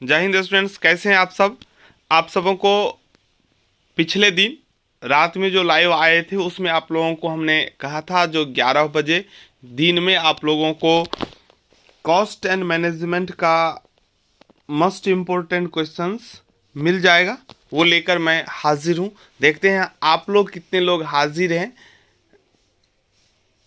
जय हिंद स्टूडेंट्स, कैसे हैं आप सब। आप सबों को पिछले दिन रात में जो लाइव आए थे उसमें आप लोगों को हमने कहा था जो 11 बजे दिन में आप लोगों को कॉस्ट एंड मैनेजमेंट का मोस्ट इम्पोर्टेंट क्वेश्चंस मिल जाएगा, वो लेकर मैं हाजिर हूँ। देखते हैं आप लोग कितने लोग हाजिर हैं।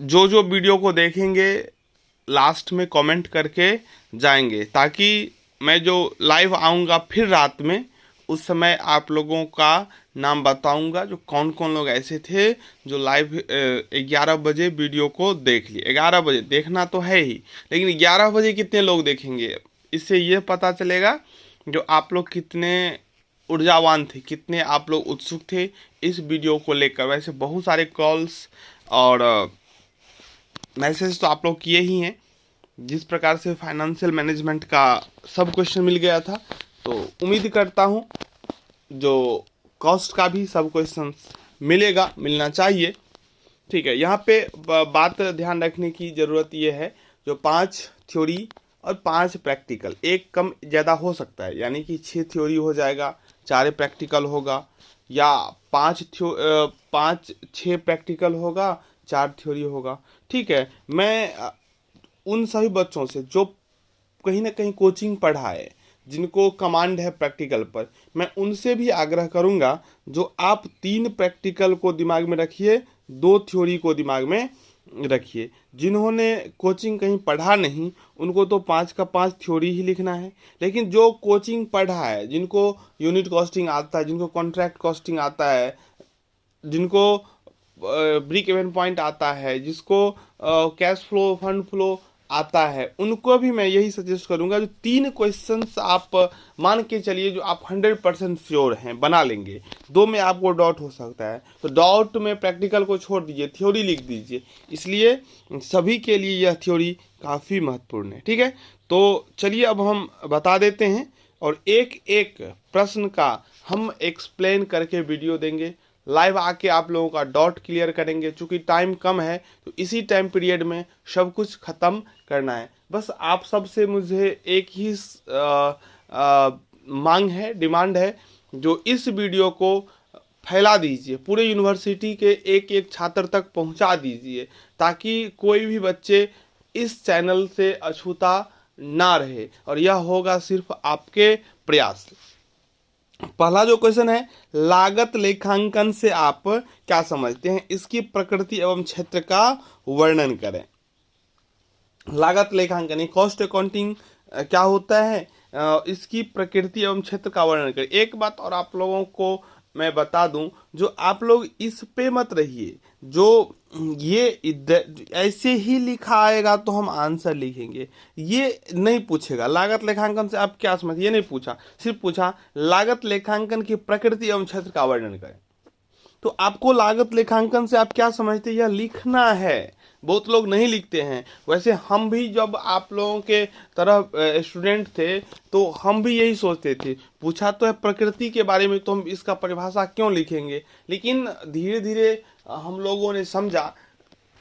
जो जो वीडियो को देखेंगे लास्ट में कमेंट करके जाएंगे, ताकि मैं जो लाइव आऊँगा फिर रात में उस समय आप लोगों का नाम बताऊंगा जो कौन कौन लोग ऐसे थे जो लाइव 11 बजे वीडियो को देख लिए। 11 बजे देखना तो है ही, लेकिन 11 बजे कितने लोग देखेंगे इससे ये पता चलेगा जो आप लोग कितने ऊर्जावान थे, कितने आप लोग उत्सुक थे इस वीडियो को लेकर। वैसे बहुत सारे कॉल्स और मैसेज तो आप लोग किए ही हैं। जिस प्रकार से फाइनेंशियल मैनेजमेंट का सब क्वेश्चन मिल गया था, तो उम्मीद करता हूँ जो कॉस्ट का भी सब क्वेश्चन मिलेगा, मिलना चाहिए। ठीक है, यहाँ पे बात ध्यान रखने की ज़रूरत ये है जो 5 थ्योरी और 5 प्रैक्टिकल, एक कम ज़्यादा हो सकता है, यानी कि 6 थ्योरी हो जाएगा, 4 प्रैक्टिकल होगा, या 6 प्रैक्टिकल होगा, 4 थ्योरी होगा। ठीक है, मैं उन सभी बच्चों से जो कहीं ना कहीं कोचिंग पढ़ा है, जिनको कमांड है प्रैक्टिकल पर, मैं उनसे भी आग्रह करूंगा जो आप 3 प्रैक्टिकल को दिमाग में रखिए, 2 थ्योरी को दिमाग में रखिए। जिन्होंने कोचिंग कहीं पढ़ा नहीं उनको तो 5 का 5 थ्योरी ही लिखना है, लेकिन जो कोचिंग पढ़ा है, जिनको यूनिट कॉस्टिंग आता है, जिनको कॉन्ट्रैक्ट कॉस्टिंग आता है, जिनको ब्रेक इवन पॉइंट आता है, जिसको कैश फ्लो फंड फ्लो आता है, उनको भी मैं यही सजेस्ट करूंगा जो 3 क्वेश्चंस आप मान के चलिए जो आप 100% श्योर हैं बना लेंगे। 2 में आपको डाउट हो सकता है, तो डाउट में प्रैक्टिकल को छोड़ दीजिए, थ्योरी लिख दीजिए। इसलिए सभी के लिए यह थ्योरी काफ़ी महत्वपूर्ण है। ठीक है, तो चलिए अब हम बता देते हैं और एक एक प्रश्न का हम एक्सप्लेन करके वीडियो देंगे। लाइव आके आप लोगों का डाउट क्लियर करेंगे। चूंकि टाइम कम है तो इसी टाइम पीरियड में सब कुछ ख़त्म करना है। बस आप सब से मुझे एक ही मांग है, डिमांड है, जो इस वीडियो को फैला दीजिए, पूरे यूनिवर्सिटी के एक एक छात्र तक पहुंचा दीजिए, ताकि कोई भी बच्चे इस चैनल से अछूता ना रहे, और यह होगा सिर्फ आपके प्रयास से। पहला जो क्वेश्चन है, लागत लेखांकन से आप क्या समझते हैं, इसकी प्रकृति एवं क्षेत्र का वर्णन करें। लागत लेखांकन, कॉस्ट अकाउंटिंग क्या होता है, इसकी प्रकृति एवं क्षेत्र का वर्णन करें। एक बात और आप लोगों को मैं बता दूं, जो आप लोग इस पे मत रहिए, जो ये ऐसे ही लिखा आएगा तो हम आंसर लिखेंगे, ये नहीं पूछेगा लागत लेखांकन से आप क्या समझते, ये नहीं पूछा, सिर्फ पूछा लागत लेखांकन की प्रकृति एवं क्षेत्र का वर्णन करें। तो आपको लागत लेखांकन से आप क्या समझते हैं यह लिखना है। बहुत लोग नहीं लिखते हैं। वैसे हम भी जब आप लोगों के तरह स्टूडेंट थे तो हम भी यही सोचते थे, पूछा तो है प्रकृति के बारे में तो हम इसका परिभाषा क्यों लिखेंगे। लेकिन धीरे धीरे हम लोगों ने समझा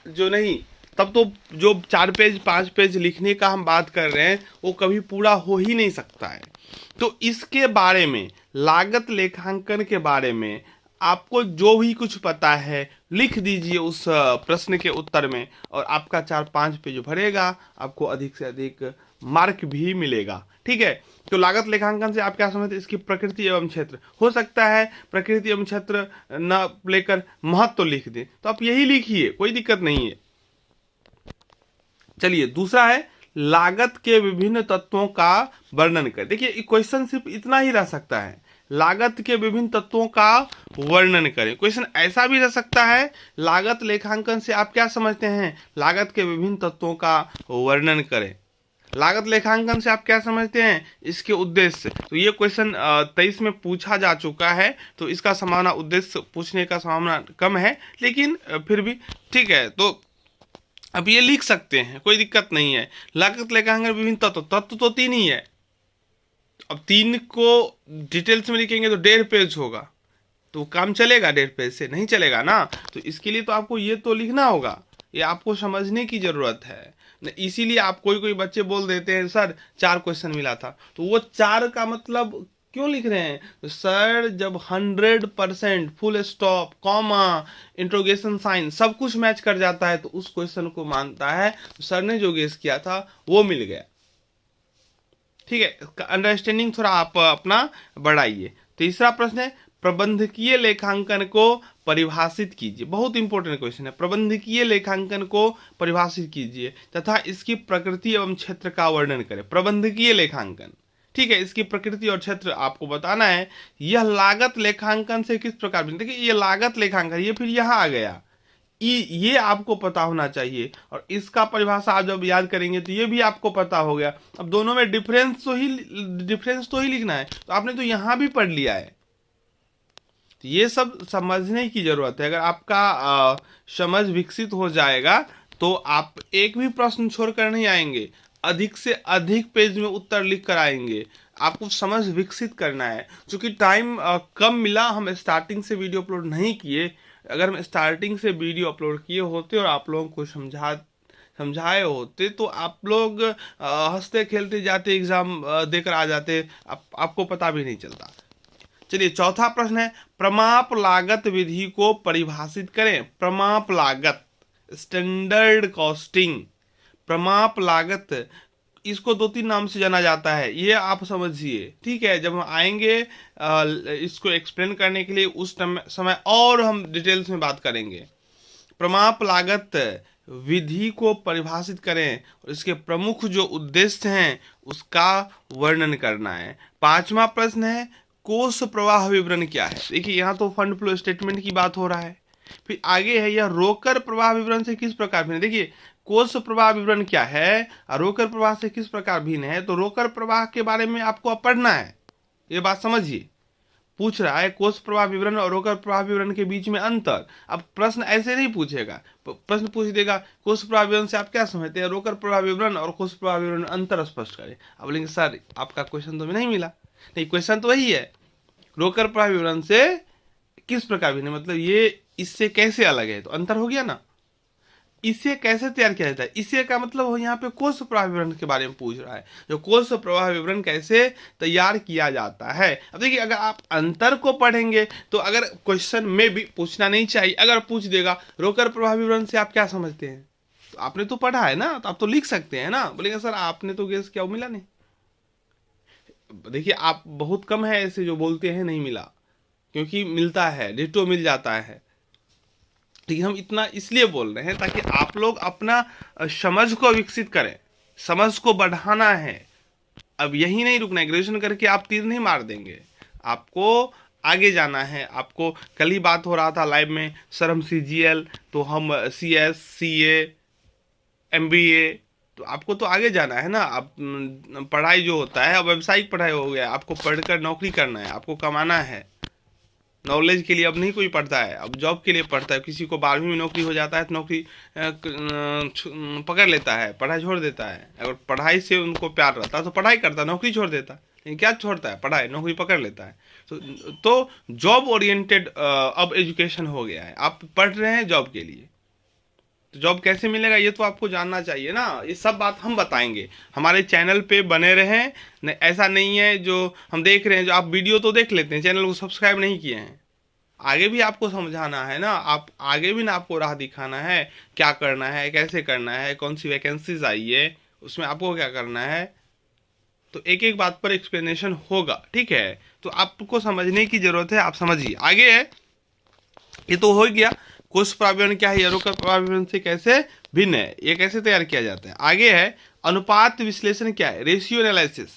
जो नहीं, तब तो जो 4 पेज 5 पेज लिखने का हम बात कर रहे हैं वो कभी पूरा हो ही नहीं सकता है। तो इसके बारे में, लागत लेखांकन के बारे में आपको जो भी कुछ पता है लिख दीजिए उस प्रश्न के उत्तर में, और आपका 4-5 पेज भरेगा, आपको अधिक से अधिक मार्क भी मिलेगा। ठीक है, तो लागत लेखांकन से आप क्या समझते हैं, इसकी प्रकृति एवं क्षेत्र। हो सकता है प्रकृति एवं क्षेत्र न लेकर महत्व तो लिख दें, तो आप यही लिखिए, कोई दिक्कत नहीं है। चलिए, दूसरा है लागत के विभिन्न तत्वों का वर्णन करें। देखिए क्वेश्चन सिर्फ इतना ही रह सकता है, लागत के विभिन्न तत्वों का वर्णन करें। क्वेश्चन ऐसा भी रह सकता है, लागत लेखांकन से आप क्या समझते हैं, लागत के विभिन्न तत्वों का वर्णन करें। लागत लेखांकन से आप क्या समझते हैं, इसके उद्देश्य। तो ये क्वेश्चन 23 में पूछा जा चुका है, तो इसका संभावना, उद्देश्य पूछने का संभावना कम है, लेकिन फिर भी ठीक है। तो अब ये लिख सकते हैं, कोई दिक्कत नहीं है। लागत लेखांकन विभिन्न तत्व तो 3 ही है। अब 3 को डिटेल्स में लिखेंगे तो 1.5 पेज होगा, तो काम चलेगा? 1.5 पेज से नहीं चलेगा ना। तो इसके लिए तो आपको ये तो लिखना होगा, ये आपको समझने की ज़रूरत है। इसीलिए आप कोई बच्चे बोल देते हैं सर 4 क्वेश्चन मिला था, तो वो 4 का मतलब क्यों लिख रहे हैं? तो सर जब 100% full stop, comma, interrogation sign सब कुछ मैच कर जाता है तो उस क्वेश्चन को मानता है। तो सर ने जो गेस किया था वो मिल गया। ठीक है, अंडरस्टैंडिंग थोड़ा आप अपना बढ़ाइए। तीसरा प्रश्न है प्रबंधकीय लेखांकन को परिभाषित कीजिए। बहुत इंपॉर्टेंट क्वेश्चन है। प्रबंधकीय लेखांकन को परिभाषित कीजिए तथा इसकी प्रकृति एवं क्षेत्र का वर्णन करें। प्रबंधकीय लेखांकन, ठीक है, इसकी प्रकृति और क्षेत्र आपको बताना है। यह लागत लेखांकन से किस प्रकार भिन्न? देखिए ये लागत लेखांकन, ये फिर यहाँ आ गया, ये आपको पता होना चाहिए। और इसका परिभाषा आप जब याद करेंगे तो ये भी आपको पता हो गया। अब दोनों में डिफरेंस तो ही लिखना है, तो आपने तो यहाँ भी पढ़ लिया है। तो ये सब समझने की जरूरत है। अगर आपका समझ विकसित हो जाएगा तो आप एक भी प्रश्न छोड़कर नहीं आएंगे, अधिक से अधिक पेज में उत्तर लिख कर आएंगे। आपको समझ विकसित करना है। क्योंकि टाइम कम मिला, हम स्टार्टिंग से वीडियो अपलोड नहीं किए। अगर हम स्टार्टिंग से वीडियो अपलोड किए होते और आप लोगों को समझाए होते तो आप लोग हंसते खेलते जाते, एग्जाम देकर आ जाते, आपको पता भी नहीं चलता। चलिए चौथा प्रश्न है प्रमाप लागत विधि को परिभाषित करें। प्रमाप लागत, स्टैंडर्ड कॉस्टिंग, प्रमाप लागत, इसको 2-3 नाम से जाना जाता है, ये आप समझिए। ठीक है, जब हम आएंगे इसको एक्सप्लेन करने के लिए उस समय और हम डिटेल्स में बात करेंगे। प्रमाप लागत विधि को परिभाषित करें और इसके प्रमुख जो उद्देश्य हैं उसका वर्णन करना है। 5वां प्रश्न है कोष प्रवाह विवरण क्या है। देखिए यहाँ तो फंड फ्लो स्टेटमेंट की बात हो रहा है। फिर आगे है यह रोकड़ प्रवाह विवरण से किस प्रकार भिन्न। देखिए कोष प्रवाह विवरण क्या है और रोकड़ प्रवाह से किस प्रकार भिन्न है, तो रोकड़ प्रवाह के बारे में आपको अब पढ़ना है। ये बात समझिए, पूछ रहा है कोष प्रवाह विवरण और रोकड़ प्रवाह विवरण के बीच में अंतर। अब प्रश्न ऐसे नहीं पूछेगा, प्रश्न पूछ देगा कोष प्रवाह विवरण से आप क्या समझते हैं, रोकड़ प्रवाह विवरण और कोष प्रवाह विवरण अंतर स्पष्ट करें। अब बोलेंगे सर आपका क्वेश्चन तो नहीं मिला। नहीं, क्वेश्चन तो वही है, रोकड़ प्रवाह विवरण से किस प्रकार भिन्न, मतलब ये इससे कैसे अलग है, तो अंतर हो गया ना। इसे कैसे तैयार किया जाता है, इसे का मतलब यहाँ पे कोष प्रवाह विवरण के बारे में पूछ रहा है, जो कोष प्रवाह विवरण कैसे तैयार किया जाता है। अब देखिए अगर आप अंतर को पढ़ेंगे तो अगर क्वेश्चन में भी पूछना नहीं चाहिए, अगर पूछ देगा रोकड़ प्रवाह विवरण से आप क्या समझते हैं, तो आपने तो पढ़ा है ना, तो आप तो लिख सकते हैं ना। बोलेंगे सर आपने तो गेस किया, मिला नहीं। देखिए आप बहुत कम है ऐसे जो बोलते हैं नहीं मिला, क्योंकि मिलता है, डिटो मिल जाता है। लेकिन हम इतना इसलिए बोल रहे हैं ताकि आप लोग अपना समझ को विकसित करें, समझ को बढ़ाना है। अब यही नहीं रुकना है, ग्रेजुएशन करके आप तीर नहीं मार देंगे, आपको आगे जाना है। आपको कल ही बात हो रहा था लाइव में, सर हम CGL, तो हम CS, CA, MBA, तो आपको तो आगे जाना है ना। आप पढ़ाई जो होता है, अब व्यावसायिक पढ़ाई हो गया, आपको पढ़कर नौकरी करना है, आपको कमाना है। नॉलेज के लिए अब नहीं कोई पढ़ता है, अब जॉब के लिए पढ़ता है। किसी को 12वीं में नौकरी हो जाता है तो नौकरी पकड़ लेता है, पढ़ाई छोड़ देता है। अगर पढ़ाई से उनको प्यार रहता है तो पढ़ाई करता है, नौकरी छोड़ देता है। लेकिन क्या छोड़ता है, पढ़ाई, नौकरी पकड़ लेता है। तो जॉब ओरिएंटेड अब एजुकेशन हो गया है, आप पढ़ रहे हैं जॉब के लिए, तो जॉब कैसे मिलेगा ये तो आपको जानना चाहिए ना। ये सब बात हम बताएंगे, हमारे चैनल पे बने रहें। ऐसा नहीं है जो हम देख रहे हैं, जो आप वीडियो तो देख लेते हैं, चैनल को सब्सक्राइब नहीं किए हैं। आगे भी आपको समझाना है ना, आप आगे भी ना आपको राह दिखाना है, क्या करना है, कैसे करना है, कौन सी वैकेंसीज आई है, उसमें आपको क्या करना है। तो एक एक बात पर एक्सप्लेनेशन होगा, ठीक है। तो आपको समझने की जरूरत है, आप समझिए। आगे है, ये तो हो गया कोष प्रवाह विवरण क्या है, रोकड़ प्रवाह विवरण से कैसे भिन्न है, ये कैसे तैयार किया जाता है। आगे है अनुपात विश्लेषण क्या है, रेशियो एनालिसिस।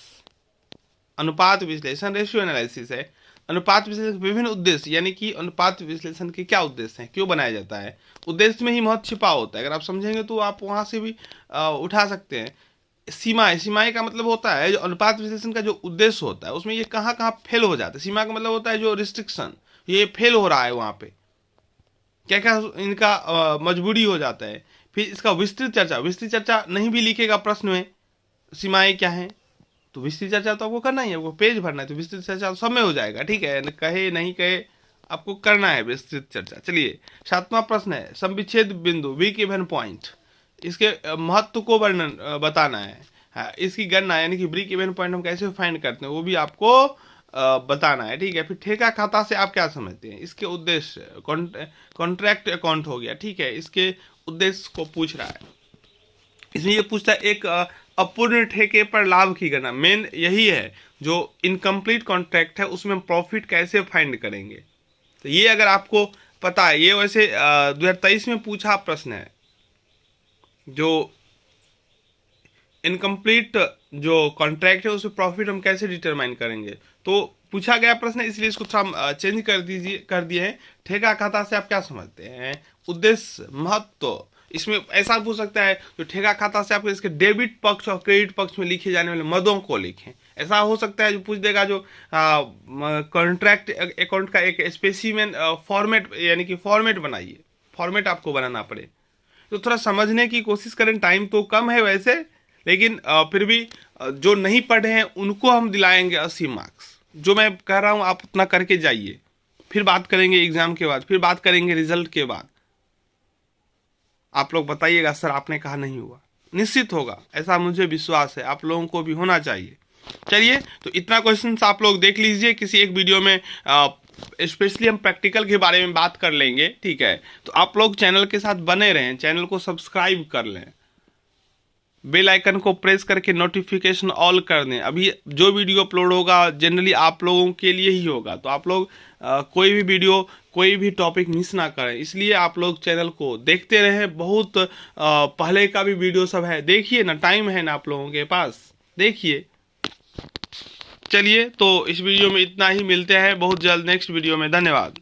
अनुपात विश्लेषण रेशियो एनालिसिस है। अनुपात विश्लेषण विभिन्न उद्देश्य, यानी कि अनुपात विश्लेषण के क्या उद्देश्य हैं, क्यों बनाया जाता है, उद्देश्य में ही महत्व छिपा होता है। अगर आप समझेंगे तो आप वहां से भी उठा सकते हैं। सीमाएं का मतलब होता है जो अनुपात विश्लेषण का जो उद्देश्य होता है उसमें ये कहाँ कहाँ फेल हो जाता है। सीमा का मतलब होता है जो रिस्ट्रिक्शन, ये फेल हो रहा है वहां पे, क्या क्या इनका मजबूरी हो जाता है। फिर इसका विस्तृत चर्चा नहीं भी लिखेगा प्रश्न में, सीमाएं क्या हैं, तो विस्तृत चर्चा तो आपको करना ही है, आपको पेज भरना है, तो विस्तृत चर्चा तो सब में हो जाएगा, ठीक है। कहे नहीं कहे आपको करना है विस्तृत चर्चा। चलिए 7वां प्रश्न है संविच्छेद बिंदु, वी गिवन पॉइंट। इसके महत्व को वर्णन बताना है। हाँ, इसकी गणना यानी कि ब्रेक इवन पॉइंट हम कैसे फाइंड करते हैं वो भी आपको बताना है, ठीक है। फिर ठेका खाता से आप क्या समझते हैं, इसके उद्देश्य, कॉन्ट्रैक्ट अकाउंट हो गया, ठीक है, इसके उद्देश्य को पूछ रहा है। इसमें ये पूछता है एक अपूर्ण ठेके पर लाभ की गणना, मेन यही है। जो इनकम्प्लीट कॉन्ट्रैक्ट है उसमें प्रॉफिट कैसे फाइंड करेंगे, तो ये अगर आपको पता है, ये वैसे 2023 में पूछा प्रश्न है। जो इनकम्प्लीट जो कॉन्ट्रैक्ट है उसमें प्रॉफिट हम कैसे डिटरमाइन करेंगे, तो पूछा गया प्रश्न, इसलिए इसको थोड़ा चेंज कर दिए हैं। ठेका खाता से आप क्या समझते हैं, उद्देश्य, महत्व। इसमें ऐसा पूछ सकता है जो ठेका खाता से आपको इसके डेबिट पक्ष और क्रेडिट पक्ष में लिखे जाने वाले मदों को लिखें। ऐसा हो सकता है जो पूछ देगा जो कॉन्ट्रैक्ट अकाउंट का एक स्पेसिमेन फॉर्मेट, यानी कि फॉर्मेट बनाइए, फॉर्मेट आपको बनाना पड़े। तो थोड़ा समझने की कोशिश करें, टाइम तो कम है वैसे, लेकिन फिर भी जो नहीं पढ़े हैं उनको हम दिलाएंगे 80 मार्क्स। जो मैं कह रहा हूँ आप उतना करके जाइए, फिर बात करेंगे एग्जाम के बाद, फिर बात करेंगे रिजल्ट के बाद। आप लोग बताइएगा सर आपने कहा नहीं हुआ, निश्चित होगा, ऐसा मुझे विश्वास है, आप लोगों को भी होना चाहिए। चलिए, तो इतना क्वेश्चंस आप लोग देख लीजिए, किसी एक वीडियो में स्पेशली हम प्रैक्टिकल के बारे में बात कर लेंगे, ठीक है। तो आप लोग चैनल के साथ बने रहें, चैनल को सब्सक्राइब कर लें, बेल आइकन को प्रेस करके नोटिफिकेशन ऑल कर दें। अभी जो वीडियो अपलोड होगा जनरली आप लोगों के लिए ही होगा, तो आप लोग कोई भी वीडियो, कोई भी टॉपिक मिस ना करें, इसलिए आप लोग चैनल को देखते रहें। बहुत पहले का भी वीडियो सब है, देखिए ना, टाइम है ना आप लोगों के पास, देखिए। चलिए, तो इस वीडियो में इतना ही, मिलते हैं बहुत जल्द नेक्स्ट वीडियो में, धन्यवाद।